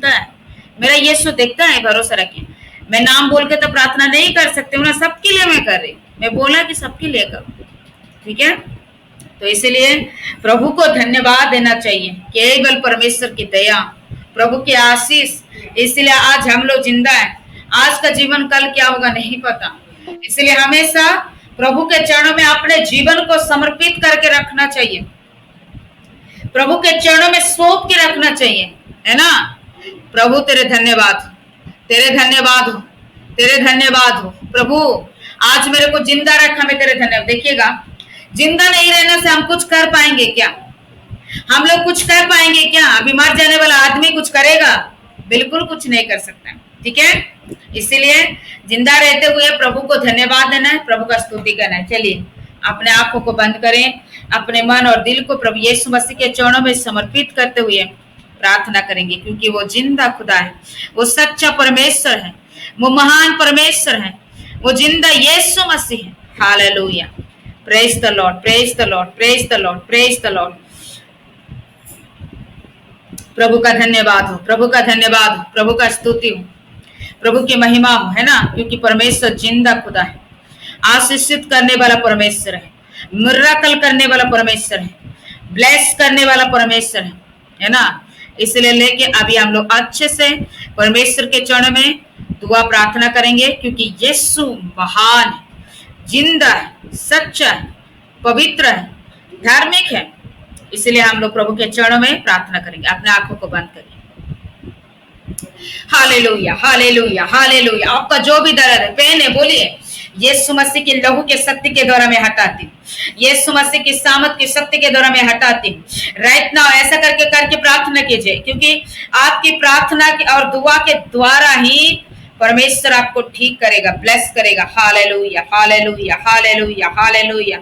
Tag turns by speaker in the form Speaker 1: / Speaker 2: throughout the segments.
Speaker 1: सुनता है, मेरा यीशु देखता है, भरोसा रखिए। मैं नाम बोल के तो प्रार्थना नहीं कर सकती हूँ ना, सबके लिए मैं कर रही, मैं बोला कि सबके लिए करूँ, ठीक है। तो इसलिए प्रभु को धन्यवाद देना चाहिए, केवल परमेश्वर की दया, प्रभु की आशीष, इसलिए आज हम लोग जिंदा हैं। आज का जीवन कल क्या होगा नहीं पता, इसलिए हमेशा प्रभु के चरणों में अपने जीवन को समर्पित करके रखना चाहिए, प्रभु के चरणों में सौंप के रखना चाहिए, है ना। प्रभु तेरे धन्यवाद, तेरे धन्यवाद हो, तेरे धन्यवाद हो प्रभु, आज मेरे को जिंदा रखा, मैं तेरे धन्यवाद। देखिएगा, जिंदा नहीं रहने से हम कुछ कर पाएंगे क्या? हम लोग कुछ कर पाएंगे क्या? अभी मर जाने वाला आदमी कुछ करेगा? बिल्कुल कुछ नहीं कर सकता, ठीक है। इसीलिए जिंदा रहते हुए प्रभु को धन्यवाद देना है, प्रभु का स्तुति करना है। चलिए अपने आंखों को बंद करें, अपने मन और दिल को प्रभु यीशु मसीह के चरणों में समर्पित करते हुए प्रार्थना करेंगे, क्योंकि वो जिंदा खुदा है, वो सच्चा परमेश्वर है, वो महान परमेश्वर है, वो जिंदा यीशु मसीह है। Hallelujah, praise the Lord, praise the Lord, praise the Lord, praise the Lord. प्रभु का धन्यवाद हो, प्रभु का धन्यवाद हो, प्रभु का स्तुति हो, प्रभु की महिमा हो, है ना, क्योंकि परमेश्वर जिंदा खुदा है, आशीषित करने वाला परमेश्वर है, मिरेकल करने वाला परमेश्वर है, ब्लेस करने वाला परमेश्वर है ना। इसलिए लेके अभी हम लोग अच्छे से परमेश्वर के चरण में दुआ प्रार्थना करेंगे, क्योंकि यीशु महान है, जिंदा है, सच्चा है, पवित्र है, धार्मिक है। इसलिए हम लोग प्रभु के चरणों में प्रार्थना करेंगे। अपने आंखों को बंद करिए। Hallelujah, hallelujah, hallelujah. आपका जो भी दर्द है, पेन है, बोलिए यीशु मसीह की लहू के शक्ति के द्वारा मैं हटाती हूँ, यीशु मसीह की सामर्थ की शक्ति के द्वारा मैं हटाती हूँ। राइट नाउ ऐसा करके प्रार्थना कीजिए, क्योंकि आपकी प्रार्थना और दुआ के द्वारा ही परमेश्वर आपको ठीक करेगा, ब्लेस करेगा। Hallelujah, hallelujah, hallelujah, hallelujah.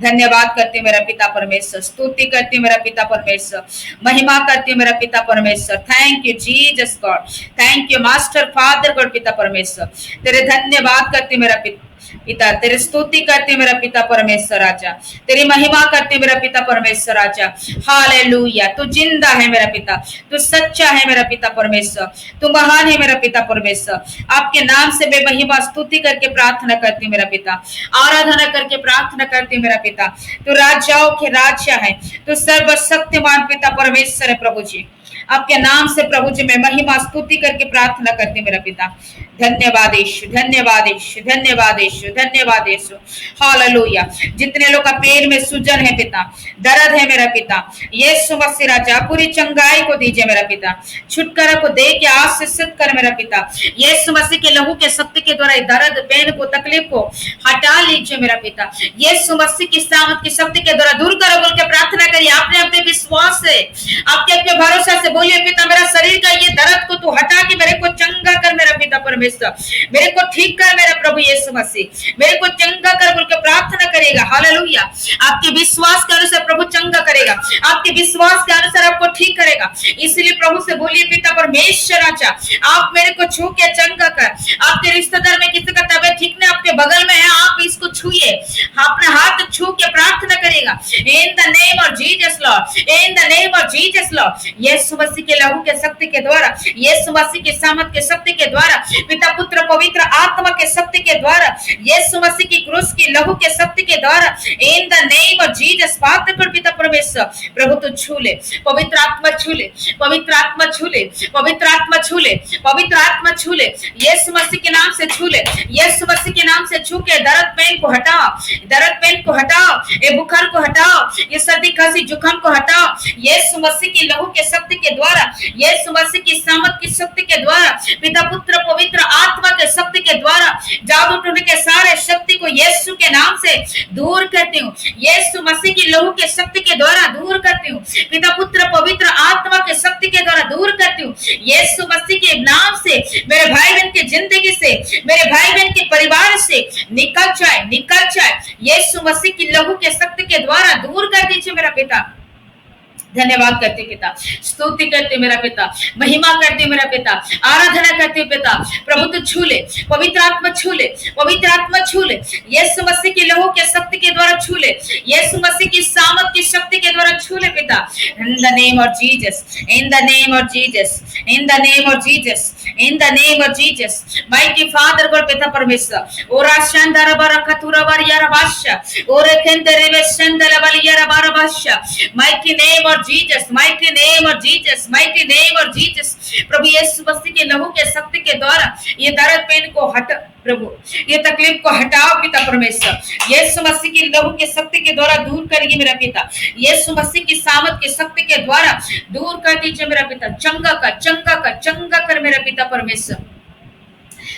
Speaker 1: धन्यवाद करती हूँ मेरा पिता परमेश्वर, स्तुति करती हूँ मेरा पिता परमेश्वर, महिमा करती हूँ मेरा पिता परमेश्वर। Thank you Jesus God, thank you master father God पिता परमेश्वर, तेरे धन्यवाद करती हूँ मेरा पिता, तेरे स्तुति करती मेरा पिता परमेश्वर राजा, तेरी महिमा करती मेरा पिता परमेश्वर राजा। हालेलुया, तू जिंदा है मेरा पिता, तू सच्चा है मेरा पिता परमेश्वर, तू महान है मेरा पिता परमेश्वर। आपके नाम से मैं महिमा स्तुति करके प्रार्थना करती मेरा पिता, आराधना करके प्रार्थना करती मेरा पिता। तू राजाओं के राजा है, तू सर्वशक्तिमान पिता परमेश्वर है प्रभु जी। आपके नाम से प्रभु जी मैं महिमा स्तुति करके प्रार्थना करती मेरा पिता। धन्यवाद यीशु, धन्यवाद यीशु, धन्यवाद यीशु, धन्यवाद यीशु। हालेलुया। जितने लोग का पेट में सूजन है पिता, दर्द है मेरा पिता, यीशु मसीह राजा पूरी चंगाई को दीजिए मेरा पिता, छुटकारा को दे के आशीषित कर मेरा पिता। यीशु मसीह के लहू के शक्ति के द्वारा दर्द, पेन को, तकलीफ को हटा लीजिए मेरा पिता। यीशु मसीह की सामर्थ की शक्ति के द्वारा दूर करो बोल के प्रार्थना करिए। आपने अपने विश्वास से, आपके अपने भरोसा से बोलिए पिता मेरा शरीर का ये दर्द को तू हटा के मेरे को चंगा कर मेरा पिता परमेश्वर, मेरे को ठीक कर मेरा प्रभु यीशु मसीह, मेरे को चंगा कर बोल के प्रार्थना करेगा। हालेलुया। आपके विश्वास के अनुसार प्रभु चंगा करेगा, आपके विश्वास के अनुसार आपको ठीक करेगा। इसलिए प्रभु से बोलिए पिता परमेश्वर राजा आप मेरे को छू के चंगा कर। आपके रिश्तेदार में किसी का तबीयत ठीक नहीं, आपके बगल में है, आप इसको छुए, अपना हाथ छू के प्रार्थना करेगा। In the name of Jesus Lord, in the name of Jesus Lord. यीशु मसीह के लहू के शक्ति के द्वारा, यीशु मसीह की सामर्थ के शक्ति के द्वारा, पिता पुत्र पवित्र आत्मा के शक्ति के द्वारा, यीशु मसीह की क्रूस की लहू के शक्ति के द्वारा, इन द नेम ऑफ जीसस पात्र पर पिता परमेश्वर प्रभु तो छू ले, पवित्र आत्मा छू ले, पवित्र आत्मा छू ले, पवित्र आत्मा छू ले, पवित्र आत्मा छू ले, यीशु मसीह के नाम से छू ले, यीशु मसीह के नाम से छू के दर्द पेन को हटाओ, दर्द पेन को हटाओ, ये बुखार को हटाओ, ये सर्दी खांसी जुकाम को हटाओ। यीशु मसीह की लहू के शक्ति के द्वारा, यीशु मसीह की सामर्थ की शक्ति के द्वारा, पिता पुत्र पवित्र आत्मा के शक्ति के द्वारा जादू टोने के सारे शक्ति को यीशु के नाम से दूर करती हूँ। यीशु मसीह की लहू के शक्ति के द्वारा दूर करती हूँ, पिता पुत्र पवित्र आत्मा के शक्ति के द्वारा दूर करती हूँ। यीशु मसीह के नाम से मेरे भाई बहन की जिंदगी से, मेरे भाई बहन के परिवार से निकल जाए, निकल जाए। यीशु मसीह की लहू के शक्ति के द्वारा दूर कर दीजिए मेरा पिता। धन्यवाद करते पिता, स्तुति करते मेरा पिता, महिमा करते मेरा पिता, आराधना करते पिता। प्रभु तो छू ले, पवित्र आत्मा छू ले, पवित्र आत्मा छू ले, यीशु मसीह के लहू के शक्ति के द्वारा छू ले, यीशु मसीह की सामर्थ की शक्ति के द्वारा छू ले पिता। इन the name of Jesus, in the name of Jesus, in the name of Jesus, in the name of Jesus. Mighty father God पिता परमेश्वर, ओरा शांदारा बारा खतुरा बारिया बादशाह, ओरे केंदरे वे संदला बालिया बारा, mighty name of Jesus, mighty name of Jesus, mighty name of Jesus। प्रभु यीशु मसीह के लहू के शक्ति के द्वारा ये दर्द पेन को हटा, प्रभु ये तकलीफ को हटाओ पिता परमेश्वर। यीशु मसीह की लहू के शक्ति के द्वारा दूर करिए मेरा पिता, यीशु मसीह की सामर्थ की शक्ति के द्वारा दूर कर दीजिए मेरा पिता। चंगा कर मेरा पिता परमेश्वर,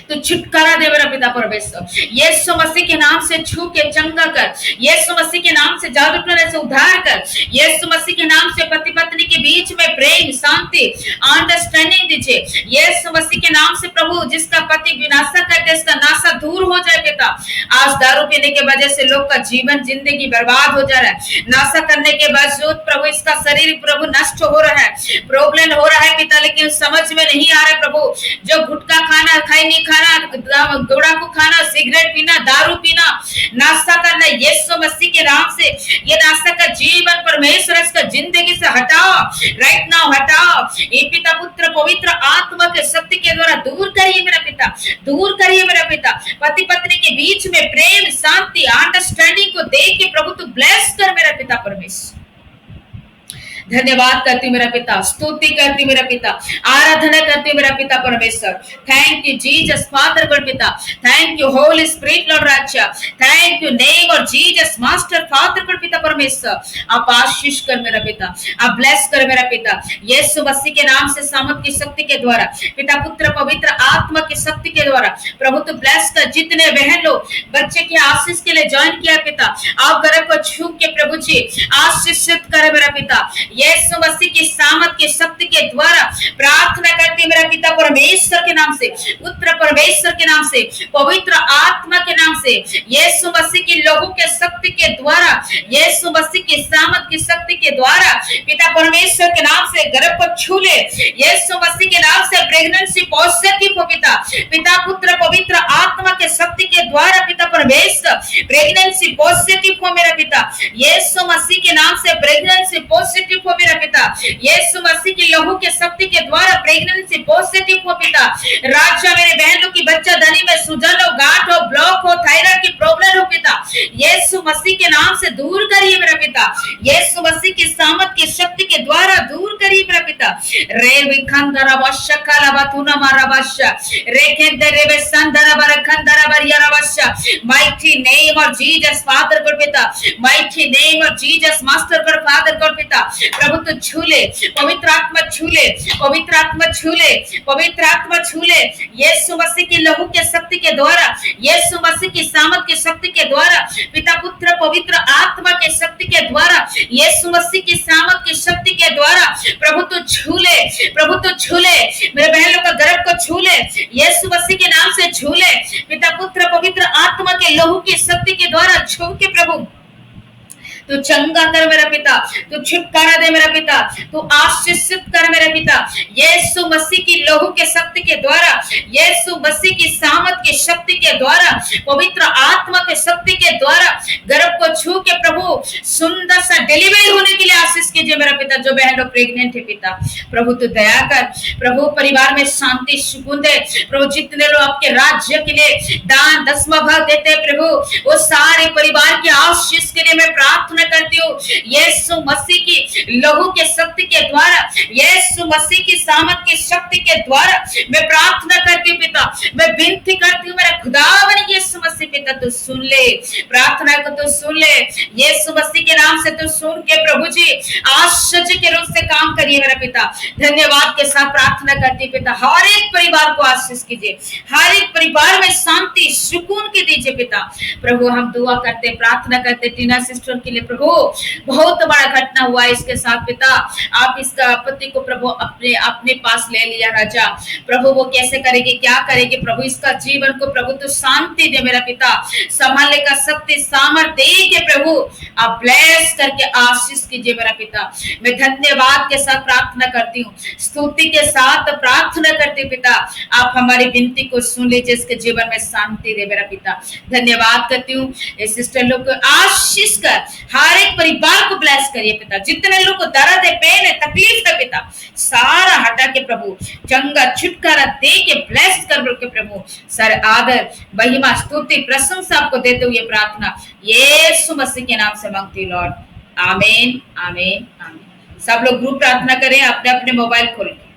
Speaker 1: तो छुटकारा दे मेरा पिता परमेश्वर। यीशु मसीह के नाम से छू के चंगा कर, यीशु मसीह के नाम से जादू टोने से उद्धार कर, यीशु मसीह के नाम से पति पत्नी के बीच में प्रेम, शांति, अंडरस्टैंडिंग दीजिए। यीशु मसीह के नाम से प्रभु जिसका पति विनाशा करते इसका नाशा दूर हो जाए पिता। आज दारू पीने के वजह से लोग का जीवन जिंदगी बर्बाद हो जा रहा है, नाशा करने के बावजूद प्रभु इसका शरीर प्रभु नष्ट हो रहा है, प्रॉब्लम हो रहा है पिता, लेकिन समझ में नहीं आ रहा है प्रभु। जो गुटखा खाना, खैनी खाना, गुड़ाकू खाना, सिगरेट पीना, दारू पीना, नाश्ता करना, यीशु मसीह के नाम से ये नाश्ता का जीवन परमेश्वर इसका जिंदगी से हटाओ, राइट नाउ हटाओ। ये पिता पुत्र पवित्र आत्मा के शक्ति के द्वारा दूर करिए मेरा पिता, दूर करिए मेरा पिता। पति पत्नी के बीच में प्रेम, शांति, अंडरस्टैंडिंग को देख के प्रभु तू ब्लेस कर मेरा पिता परमेश्वर। धन्यवाद करती मेरा पिता, स्तुति करती मेरा पिता, आराधना करती मेरा पिता परमेश्वर। Thank you Jesus father God पिता, thank you holy spirit Lord राजा, thank you name of Jesus master father God पिता परमेश्वर। आप आशीष कर मेरा पिता, आप ब्लेस कर मेरा पिता। यीशु मसीह के नाम से सामर्थ की शक्ति के द्वारा, पिता पुत्र पवित्र आत्मा की शक्ति के द्वारा प्रभु तो ब्लेस कर। जितने बहन लोग बच्चे की आशीष के लिए ज्वाइन किया पिता, आप घर को छू के प्रभु जी आशीषित करे मेरा पिता। यीशु मसीह की सामर्थ की शक्ति के द्वारा प्रार्थना करते मेरा पिता परमेश्वर के नाम से, पुत्र परमेश्वर के नाम से, पवित्र आत्मा के नाम से, यीशु मसीह की लहू के शक्ति के द्वारा, यीशु मसीह की सामर्थ की शक्ति के द्वारा पिता परमेश्वर के नाम से गर्भ को छू ले। यीशु मसीह के नाम से प्रेगनेंसी पॉजिटिव हो पिता, पिता पुत्र पवित्र आत्मा के शक्ति के द्वारा पिता परमेश्वर प्रेगनेंसी पॉजिटिव हो मेरा पिता। यीशु मसीह के नाम से प्रेगनेंसी पॉजिटिव हो मेरा पिता। यीशु मसीह की लहू के शक्ति के द्वारा प्रेगनेंसी पॉजिटिव हो पिता। राजा मेरे बहनों की बच्चा धनी में सुजन हो, गांठ हो, ब्लॉक हो, थायराइड की प्रॉब्लम हो पिता, यीशु मसीह के नाम से दूर करिए मेरा पिता। यीशु मसीह की सामर्थ की शक्ति के द्वारा दूर करिए मेरा पिता। रे विखंदरा वशकाला बतुना मारा वश रे केंदरे वे संदरा बरखंदरा बरिया वश। Mighty name of Jesus father God पिता, mighty name of Jesus master God father God पिता। प्रभु तो छू ले, पवित्र आत्मा छू ले, पवित्र आत्मा छू ले, पवित्र आत्मा छू ले। यीशु मसीह की लहू के शक्ति के द्वारा, यीशु मसीह की सामर्थ की शक्ति के द्वारा, पिता पुत्र पवित्र आत्मा के शक्ति के द्वारा, यीशु मसीह की सामर्थ की शक्ति के द्वारा प्रभु तो छू ले, प्रभु तो छू ले। मेरे बहन लोग का गर्भ को छू ले, यीशु मसीह के नाम से छू ले। पिता पुत्र पवित्र आत्मा के लहू की शक्ति के द्वारा छू के प्रभु तू चंगा कर मेरा पिता, तू छुटकारा दे मेरा पिता, तू आशीषित कर मेरा पिता। यीशु मसीह की लहू के शक्ति के द्वारा, यीशु मसीह की सामर्थ की शक्ति के द्वारा, पवित्र आत्मा के शक्ति के द्वारा गर्भ को छू के प्रभु सुंदर सा डिलीवरी होने के लिए आशीष कीजिए मेरा पिता। जो बहन लोग प्रेग्नेंट है पिता, प्रभु तू दया कर, प्रभु परिवार में शांति सुकून दे। प्रभु जितने लोग आपके राज्य के लिए दान दसवां भाग देते हैं प्रभु, वो सारे परिवार के आशीष के लिए मैं प्रार्थना करती हूँ। यीशु मसीह की लहू के शक्ति के द्वारा, यीशु मसीह की सामर्थ की शक्ति के द्वारा मैं प्रार्थना करती हूँ पिता। मैं विनती करती हूँ मेरा खुदावन यीशु मसीह पिता, तू सुन ले प्रार्थना को, तू सुन ले यीशु मसीह के नाम से, तू सुन के प्रभु जी आश्चर्य के रूप से काम करिए मेरा पिता। धन्यवाद के साथ प्रार्थना करती हूँ पिता, हर एक परिवार को आशीष कीजिए, हर एक परिवार में शांति सुकून की दीजिए पिता। प्रभु हम दुआ करते प्रार्थना करते टीना सिस्टर के लिए लिए प्रभु, बहुत बड़ा घटना हुआ है इसके साथ पिता। आप इसका पति को प्रभु अपने अपने पास ले लिया राजा। प्रभु वो कैसे करेगी, क्या करेगी प्रभु, इसका जीवन को प्रभु तो शांति दे मेरा पिता, संभालने का शक्ति सामर्थ्य दे के प्रभु आप ब्लेस करके आशीष कीजिए मेरा पिता। मैं धन्यवाद के साथ प्रार्थना करती हूँ, स्तुति के साथ प्रार्थना करती हूँ पिता, आप हमारी विनती को सुन लीजिए, इसके जीवन में शांति दे मेरा पिता। धन्यवाद करती हूँ इस सिस्टर लोग को आशीष कर, हर एक परिवार को ब्लेस करिए पिता। जितने लोग को दर्द है, पेन है, तकलीफ है पिता, सारा हटा के प्रभु चंगा छुटकारा दे के ब्लेस कर बोल के प्रभु सर आदर महिमा स्तुति प्रशंसा आपको देते हुए प्रार्थना यीशु मसीह के नाम से मांगती हूँ लॉर्ड, आमीन आमीन आमीन। सब लोग ग्रुप प्रार्थना करें, अपने अपने मोबाइल खोल के।